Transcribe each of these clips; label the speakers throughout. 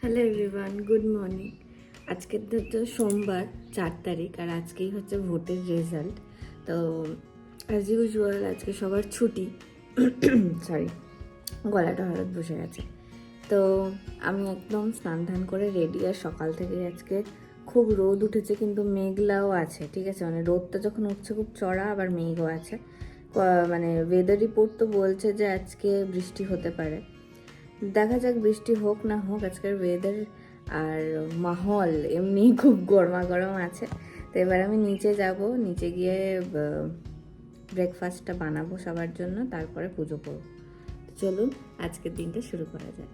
Speaker 1: Hello everyone, good morning. আজকের তো সোমবার 4 তারিখ, আর আজকেই হচ্ছে ভোটের রেজাল্ট। তো অ্যাজ ইউজুয়াল আজকে সবার ছুটি। সরি, গলাটা হঠাৎ বসে গেছে। তো আমি একদম স্নান ধান করে রেডি, আর সকাল থেকে আজকে খুব রোদ উঠেছে, কিন্তু মেঘলাও আছে। ঠিক আছে, মানে রোদটা যখন উঠছে খুব চড়া, আবার মেঘও আছে। মানে ওয়েদার রিপোর্ট তো বলছে যে আজকে বৃষ্টি হতে পারে। দেখা যাক, বৃষ্টি হোক না হোক, আজকের ওয়েদার আর মাহল এমনি খুব গরমা গরম আছে। তো এবার আমি নিচে যাব, নিচে গিয়ে ব্রেকফাস্টটা বানাবো সবার জন্য, তারপরে পুজো করব। চলুন আজকের দিনটা শুরু করা যাক।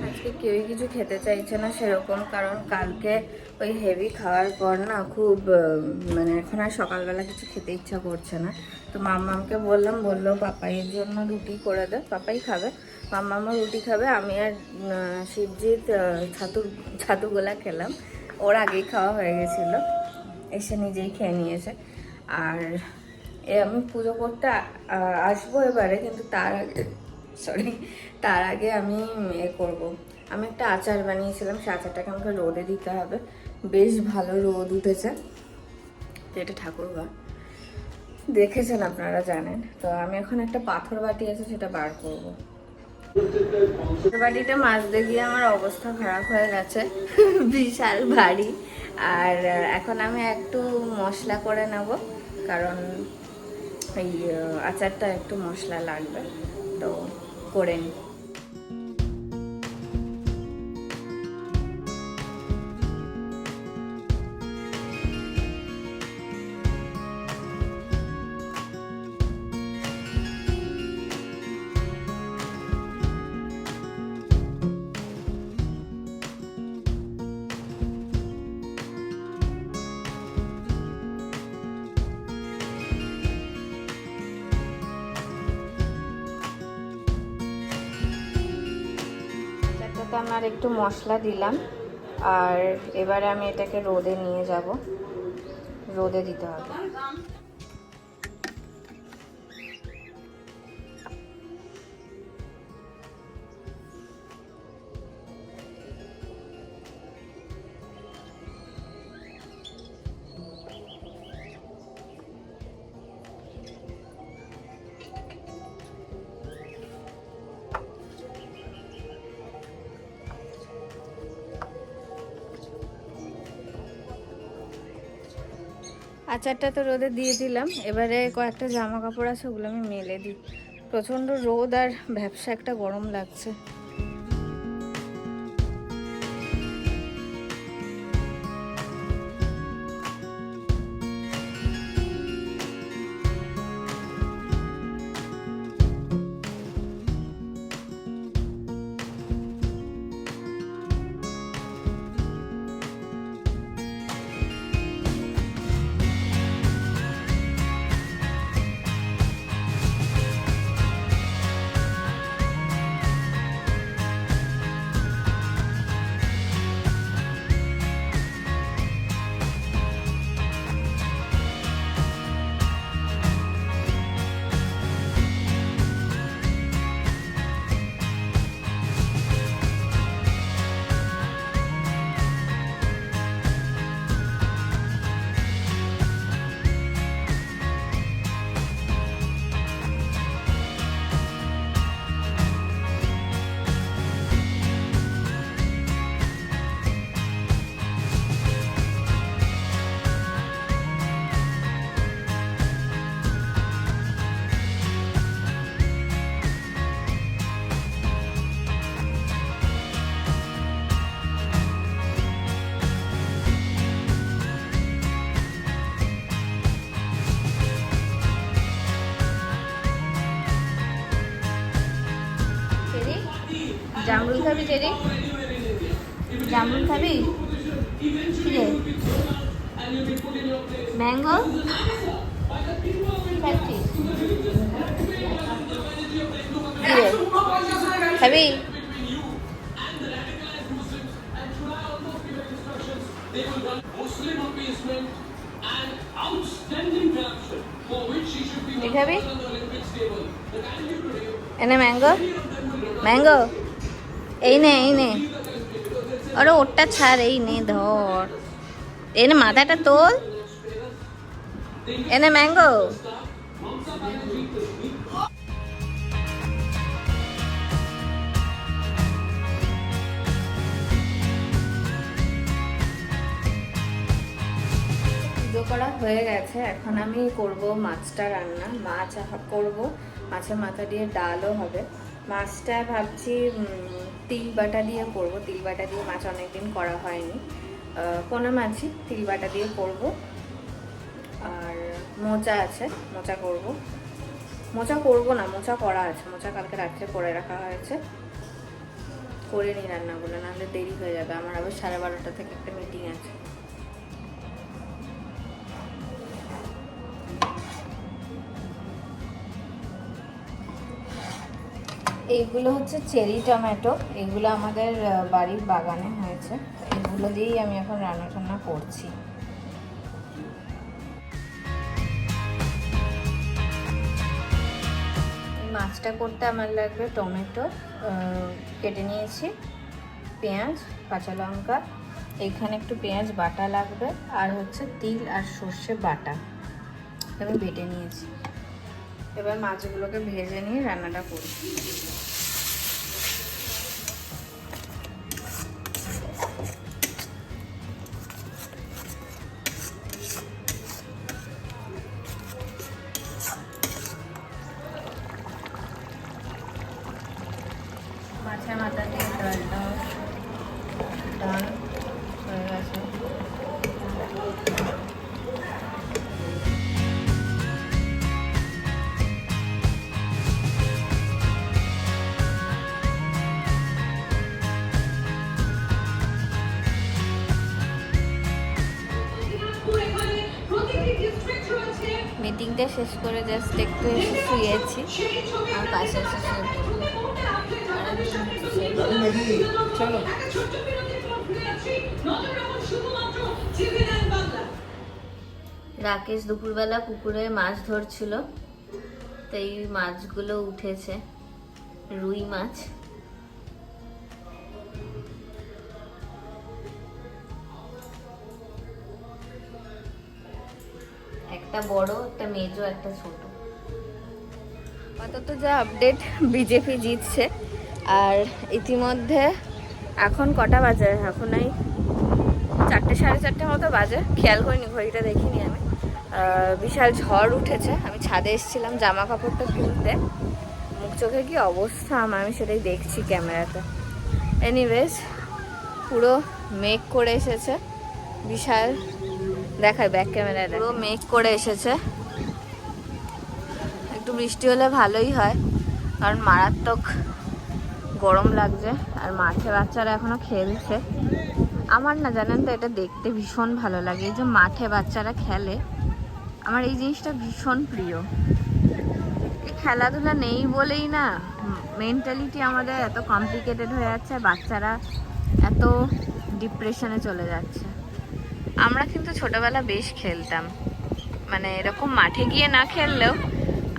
Speaker 1: আজকে কেউই কিছু খেতে চাইছে না সেরকম, কারণ কালকে ওই হেভি খাওয়ার পর না খুব মানে এখন আর সকালবেলা কিছু খেতে ইচ্ছা করছে না। তো মাম্মামকে বললো পাপাইয়ের জন্য রুটি করে দে, পাপাই খাবে। মাম্মামও রুটি খাবে, আমি আর শিবজিৎ ছাতুগোলা খেলাম। ওর আগেই খাওয়া হয়ে গেছিলো, এসে নিজেই খেয়ে নিয়েছে। আর আমি পুজো করতে আসবো এবারে, কিন্তু তার আগে আমি করবো। আমি একটা আচার বানিয়েছিলাম, সে আচারটাকে আমাকে রোদে দিতে হবে। বেশ ভালো রোদ উঠেছে, তো এটা ঠাকুরঘর দেখেছেন, আপনারা জানেন। তো আমি এখন একটা পাথর বাটি আছে, সেটা বার করবো। পাথর বাটিটা মাজতে গিয়ে আমার অবস্থা খারাপ হয়ে গেছে, বিশাল ভারী। আর এখন আমি একটু মশলা করে নেব, কারণ এই আচারটা একটু মশলা লাগবে, তো করে নিই। তো আমি আর একটু মশলা দিলাম, আর এবারে আমি এটাকে রোদে নিয়ে যাব, রোদে দিতে হবে। আচারটা তো রোদে দিয়ে দিলাম, এবারে কয়েকটা জামা কাপড় আছে, ওগুলো আমি মেলে দিই। প্রচণ্ড রোদ আর ভ্যাপসা একটা গরম লাগছে। জামরুল খাবি চেরি? জামরুল খাবি? ম্যাঙ্গো খাবি? খাবি? এনে ম্যাঙ্গো, ম্যাঙ্গো এই নে, এই নে। আরে ওটা ছাড়, এই নে ধর, এনে মাথাটা তোল, এনে ম্যাঙ্গো। পুজো করা হয়ে গেছে, এখন আমি করব মাছটা রান্না। মাছ করব, মাছের মাথা দিয়ে ডালও হবে। মাছটা ভাবছি তিল বাটা দিয়ে করব। তিল বাটা দিয়ে মাছ অনেকদিন করা হয়নি, পোনা মাছই তিল বাটা দিয়ে করব। আর মোচা আছে, মোচা করব। মোচা করব না, মোচা করা আছে, মোচা কালকে রাত্রে করে রাখা হয়েছে। করে নিই রান্নাগুলো, নাহলে দেরি হয়ে যাবে। আমার আবার 12:30 থেকে একটা মিটিং আছে। এইগুলো হচ্ছে চেরি টমেটো, এগুলো আমাদের বাড়ির বাগানে হয়েছে। এগুলো দিয়েই আমি এখন রান্না টান্না করছি। এই মাছটা করতে আমার লাগবে টমেটো কেটে নিয়েছি, পেঁয়াজ, কাঁচা লঙ্কা, এখানে একটু পেঁয়াজ বাটা লাগবে, আর হচ্ছে তিল আর সর্ষে বাটা আমি বেটে নিয়েছি। এবার মাছগুলোকে ভেজে নিয়ে রান্নাটা করি। মাছের মাথা দিয়ে ডালটা ডাল হয়ে গেছে। মিটিংটা শেষ করে জাস্ট একটু এসে শুয়েছি, আর পাশে এসে শুয়ে রাকেশ দুপুরবেলা পুকুরে মাছ ধরছিল, তো এই মাছগুলো উঠেছে, রুই মাছ। একটা বড়, একটা মেজো, একটা ছোট। আপাতত যা আপডেট, বিজেপি জিতছে। আর ইতিমধ্যে এখন কটা বাজে, এখন এই 4টে 4:30 মতো বাজে, খেয়াল করিনি, ঘড়িটা দেখিনি আমি। বিশাল ঝড় উঠেছে। আমি ছাদে এসেছিলাম জামা কাপড়টা তুলতে, মুখ চোখে কি অবস্থা আমার, আমি সেটাই দেখছি ক্যামেরাতে। এনিওয়েজ, পুরো মেঘ করে এসেছে, বিশাল দেখায় ব্যাক ক্যামেরায়, পুরো মেঘ করে এসেছে। একটু বৃষ্টি হলে ভালোই হয়, কারণ মারাত্মক গরম লাগছে। আর মাঠে বাচ্চারা এখনো খেলছে। আমার না জানেন তো, এটা দেখতে ভীষণ ভালো লাগে। এই যে মাঠে বাচ্চারা খেলে, আমার এই জিনিসটা ভীষণ প্রিয়। খেলাধুলা নেই বলেই না মেন্টালিটি আমাদের এত কমপ্লিকেটেড হয়ে যাচ্ছে, বাচ্চারা এত ডিপ্রেশনে চলে যাচ্ছে। আমরা কিন্তু ছোটবেলা বেশ খেলতাম, মানে এরকম মাঠে গিয়ে না খেললেও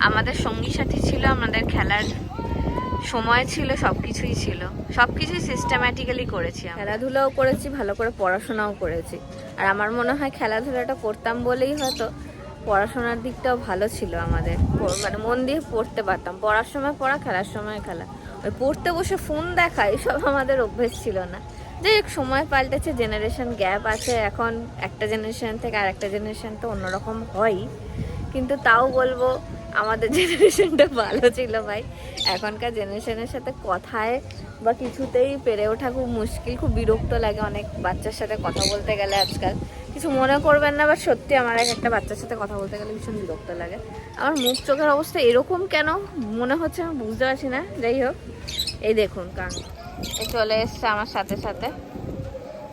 Speaker 1: আমাদের সঙ্গী সাথী ছিল, আমাদের খেলার সময় ছিল, সব কিছুই ছিল, সব কিছুই সিস্টেম্যাটিক্যালি করেছি। খেলাধুলাও করেছি, ভালো করে পড়াশোনাও করেছি। আর আমার মনে হয় খেলাধুলাটা করতাম বলেই হয়তো পড়াশোনার দিকটাও ভালো ছিল আমাদের, মানে মন দিয়ে পড়তে পারতাম। পড়ার সময় পড়া, খেলার সময় খেলা। ওই পড়তে বসে ফোন দেখা, এসব আমাদের অভ্যেস ছিল না। যে সময় পাল্টেছে, জেনারেশন গ্যাপ আছে, এখন একটা জেনারেশন থেকে আর একটা জেনারেশন তো অন্যরকম হয়ই, কিন্তু তাও বলবো আমাদের জেনারেশনটা ভালো ছিল ভাই। এখনকার জেনারেশনের সাথে কথায় বা কিছুতেই পেরে ওঠা খুব মুশকিল, খুব বিরক্ত লাগে অনেক বাচ্চার সাথে কথা বলতে গেলে আজকাল। কিছু মনে করবেন না, বা সত্যি আমার একটা বাচ্চার সাথে কথা বলতে গেলে ভীষণ বিরক্ত লাগে। আমার মুখ চোখের অবস্থা এরকম কেন মনে হচ্ছে আমি বুঝতে পারছি না। যাই হোক, এই দেখুন কারণ এই চলে এসছে আমার সাথে সাথে,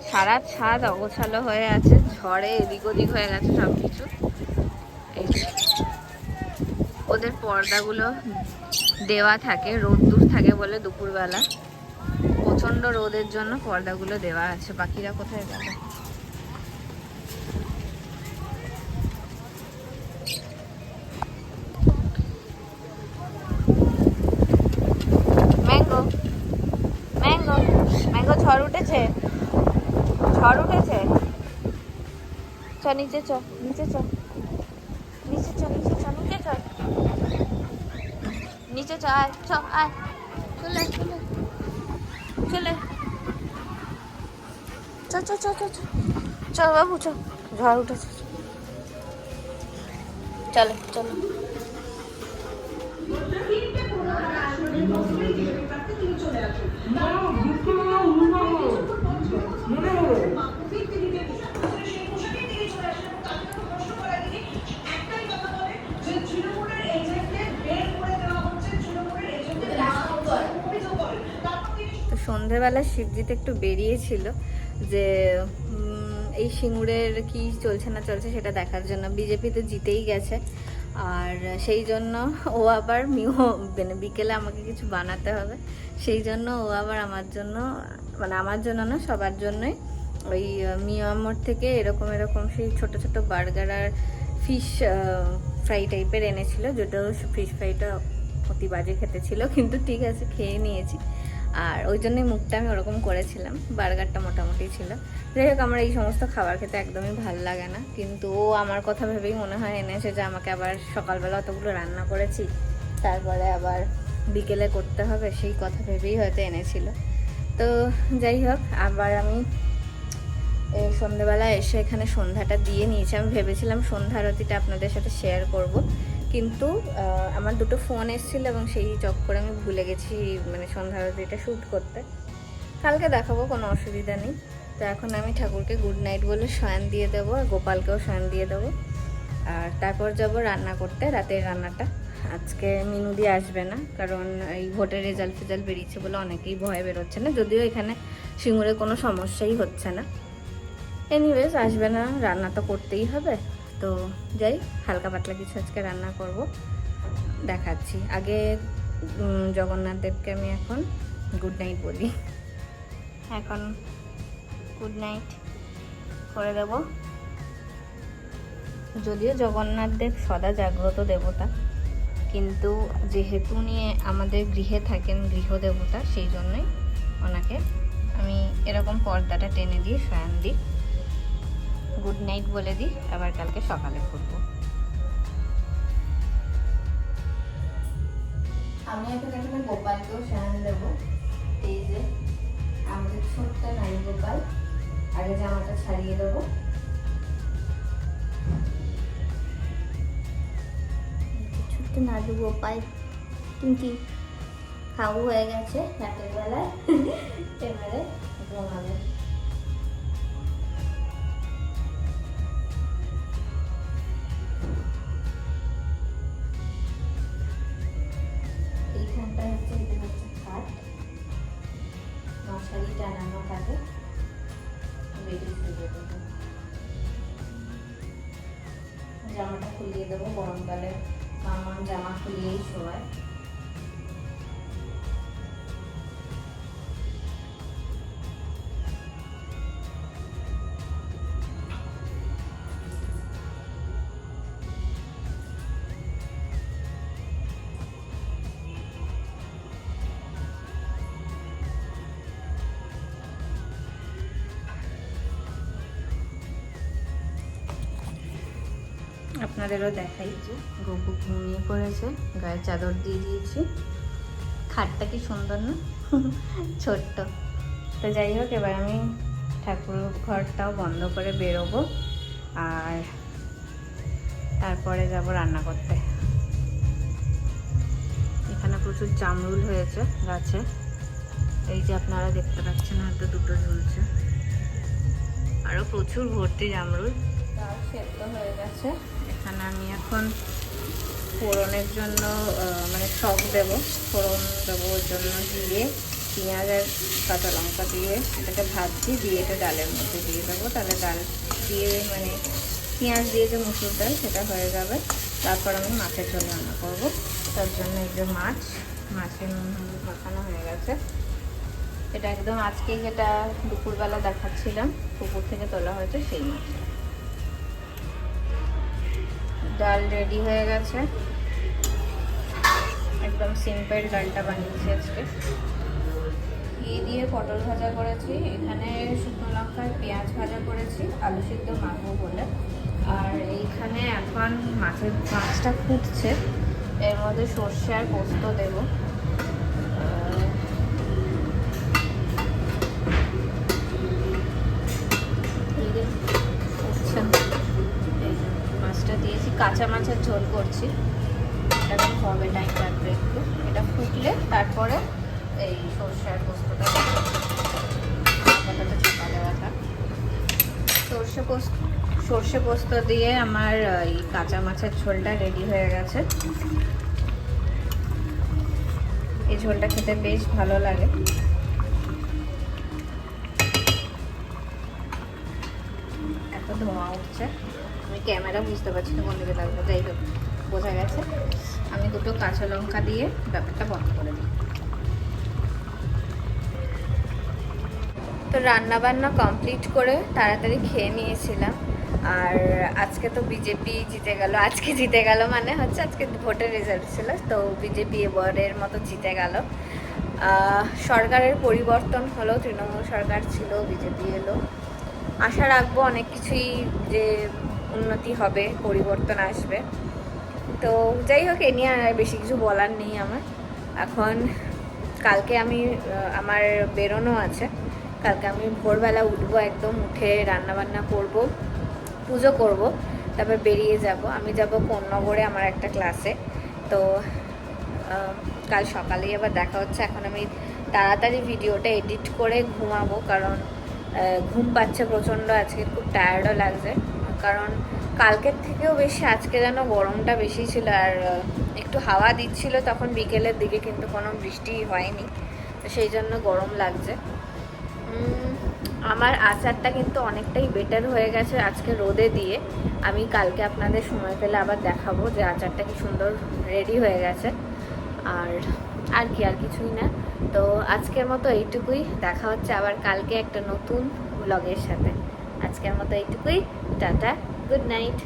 Speaker 1: সারা ছাদ অগোছালো হয়ে আছে, ঝড়ে এদিক ওদিক হয়ে গেছে সব কিছু। এই ওদের পর্দাগুলো দেওয়া থাকে, রোদ্দুর থাকে বলে দুপুরবেলা, প্রচন্ড রোদের জন্য পর্দাগুলো দেওয়া আছে। পাখিরা কোথায় গেল? ম্যাঙ্গো ম্যাঙ্গো ম্যাঙ্গো ঝড় উঠেছে, ঝড় উঠেছে। চ নিচে, চ নিচে, চ নিচে, চ নিচে, চ নিচে, চ নিচে, চ আয়, চ আয়, চলে চলে চলে, চ চ চ চ চ, চ বাবু চ, ঝড় উঠেছে, চলো চলো। তো সন্ধেবেলা শিবজিৎ একটু বেরিয়েছিল যে এই সিঙ্গুরের কি চলছে না চলছে সেটা দেখার জন্য। বিজেপি তো জিতেই গেছে, আর সেই জন্য ও আবার মানে বিকেলে আমাকে কিছু বানাতে হবে, সেই জন্য ও আবার আমার জন্য, মানে আমার জন্য না সবার জন্যই, ওই মিয়ামর থেকে এরকম এরকম সেই ছোট ছোট বার্গার আর ফিশ ফ্রাই টাইপের এনেছিল, যেটা ফিশ ফ্রাইটা অতি বাজে খেতে ছিল, কিন্তু ঠিক আছে খেয়ে নিয়েছি। আর ওই জন্যই মুখটা আমি ওরকম করেছিলাম, বার্গারটা মোটামুটি ছিল। যাই হোক, আমার এই সমস্ত খাবার খেতে একদমই ভাল লাগে না, কিন্তু ও আমার কথা ভেবেই মনে হয় এনেছে যে আমাকে আবার সকালবেলা অতগুলো রান্না করেছি, তারপরে আবার বিকেলে করতে হবে, সেই কথা ভেবেই হয়তো এনেছিল। তো যাই হোক, আবার আমি সন্ধ্যেবেলা এসে এখানে সন্ধ্যাটা দিয়ে নিয়েছি। আমি ভেবেছিলাম সন্ধ্যা আরতিটা আপনাদের সাথে শেয়ার করব, কিন্তু আমার দুটো ফোন এসেছিলো এবং সেই চক্করে আমি ভুলে গেছি মানে সন্ধ্যা আরতিটা শ্যুট করতে। কালকে দেখাবো, কোনো অসুবিধা নেই। তো এখন আমি ঠাকুরকে গুড নাইট বলে শয়ন দিয়ে দেবো, আর গোপালকেও শয়ন দিয়ে দেবো, আর তারপর যাব রান্না করতে। রাতের রান্নাটা আজকে মিনু দিয়ে আসবে না, কারণ এই ভোটের রেজাল্ট ফেজাল্ট বেরিয়েছে বলে অনেকেই ভয়ে বেরোচ্ছে না, যদিও এখানে সিঙ্গুরে কোনো সমস্যাই হচ্ছে না। এনিওয়েজ আসবে না, রান্না তো করতেই হবে। তো যাই, হালকা পাতলা কিছু আজকে রান্না করব, দেখাচ্ছি। আগে জগন্নাথ দেবকে আমি এখন গুড নাইট বলি, এখন গুড নাইট করে দেব। যদিও জগন্নাথ দেব সদা জাগ্রত দেবতা, কিন্তু যেহেতু নিয়ে আমাদের গৃহে থাকেন গৃহদেবতা, সেই জন্যই ওনাকে আমি এরকম পর্দাটা টেনে দিয়ে শয়ন দিই, গুড নাইট বলে দিই, আবার কালকে সকালে করব। আমি এখন এখানে গোপালকেও শয়ন দেবো। এই যে আমাদের ছোট্ট নাই গোপাল, আগে জামাটা ছাড়িয়ে দেবো। ছোট্ট নাদু গোপাল কিন্তু খাবো হয়ে গেছে রাতের বেলায়, এবারে ঘুমাবে। এইখানটা হচ্ছে, এটা হচ্ছে খাট, মশারি টানানো থাকে, জামাটা খুলিয়ে দেবো। গরমকালে মামার জামা খুলিয়েই শোয়ায়। আপনাদেরও দেখাই যে গপু ঘুমিয়ে পড়েছে, গায়ে চাদর দিয়ে দিয়েছি। খাটটা কি সুন্দর না, ছোট্ট। তো যাই হোক, এবার আমি ঠাকুর ঘরটাও বন্ধ করে বেরোবো, আর তারপরে যাব রান্না করতে। এখানে প্রচুর জামরুল হয়েছে গাছে, এই যে আপনারা দেখতে পাচ্ছেন হয়তো দুটো ঝুলছে, আরও প্রচুর ভর্তি জামরুল। ডাল সেদ্ধ হয়ে গেছে। এখানে আমি এখন ফোড়নের জন্য মানে শক দেবো, ফোড়ন দেবো ওর জন্য দিয়ে পেঁয়াজ আর কাঁচা লঙ্কা দিয়ে এটাকে ভাজছি, দিয়ে এটা ডালের মধ্যে দিয়ে দেবো। তাহলে ডাল দিয়ে মানে পেঁয়াজ দিয়ে যে মুসুর ডাল সেটা হয়ে যাবে। তারপর আমি মাছের ঝোল রান্না করবো। তার জন্য এই যে মাছের নুন হলুদ মাখানো হয়ে গেছে। এটা একদম আজকে যেটা দুপুরবেলা দেখাচ্ছিলাম পুকুর থেকে তোলা হয়েছে সেই মাছ। ডাল রেডি হয়ে গেছে, একদম সিম্পল ডালটা বানিয়েছি আজকে। ঘি দিয়ে পটল ভাজা করেছি, এখানে শুকনো লঙ্কার পেঁয়াজ ভাজা করেছি আলু সিদ্ধ মাখবো বলে। আর এইখানে এখন মাছটা ফুটছে, এর মধ্যে সর্ষে আর পোস্ত দেবো। মাছটা দিয়েছি, কাঁচা মাছের ঝোল করছি, এটা হবে টাইম লাগবে একটু। এটা ফুটলে তারপরে এই সর্ষে আর পোস্তটা পাতাটা চাপা দেওয়াটা। সর্ষে পোস্ত দিয়ে আমার এই কাঁচা মাছের ঝোলটা রেডি হয়ে গেছে। এই ঝোলটা খেতে বেশ ভালো লাগে। এত ধোঁয়া উঠছে, আমি ক্যামেরা বুঝতে পারছি না কোন দিকে থাকবো, যাই হোক বোঝা গেছে। আমি দুটো কাঁচা লঙ্কা দিয়ে ব্যাপারটা বন্ধ করে দিই। তো রান্না বান্না কমপ্লিট করে তাড়াতাড়ি খেয়ে নিয়েছিলাম। আর আজকে তো বিজেপি জিতে গেল, আজকে জিতে গেল মানে হচ্ছে আজকে ভোটের রেজাল্ট ছিল, তো বিজেপি এবারের মতো জিতে গেল। সরকারের পরিবর্তন হলো, তৃণমূল সরকার ছিল, বিজেপি এলো। আশা রাখবো অনেক কিছুই যে উন্নতি হবে, পরিবর্তন আসবে। তো যাই হোক, এ নিয়ে আর বেশি কিছু বলার নেই আমার এখন। কালকে আমার বেরোনো আছে, কালকে আমি ভোরবেলা উঠবো, একদম উঠে রান্নাবান্না করব, পুজো করব, তারপর বেরিয়ে যাব। আমি যাব কোন্নগরে আমার একটা ক্লাসে। তো কাল সকালেই আবার দেখা হচ্ছে। এখন আমি তাড়াতাড়ি ভিডিওটা এডিট করে ঘুমাবো, কারণ ঘুম পাচ্ছে প্রচণ্ড, আজকে খুব টায়ার্ডও লাগছে। কারণ কালকের থেকেও বেশি আজকে যেন গরমটা বেশি ছিল, আর একটু হাওয়া দিচ্ছিল তখন বিকেলের দিকে, কিন্তু কোনো বৃষ্টি হয়নি, তো সেই জন্য গরম লাগছে। আমার আচারটা কিন্তু অনেকটাই বেটার হয়ে গেছে আজকে রোদে দিয়ে। আমি কালকে আপনাদের সময় পেলে আবার দেখাবো যে আচারটা কি সুন্দর রেডি হয়ে গেছে। আর কিছুই না। তো আজকের মতো এইটুকুই, দেখা হচ্ছে আবার কালকে একটা নতুন ব্লগের সাথে। আজকের মতো এইটুকুই, টাটা, গুড নাইট।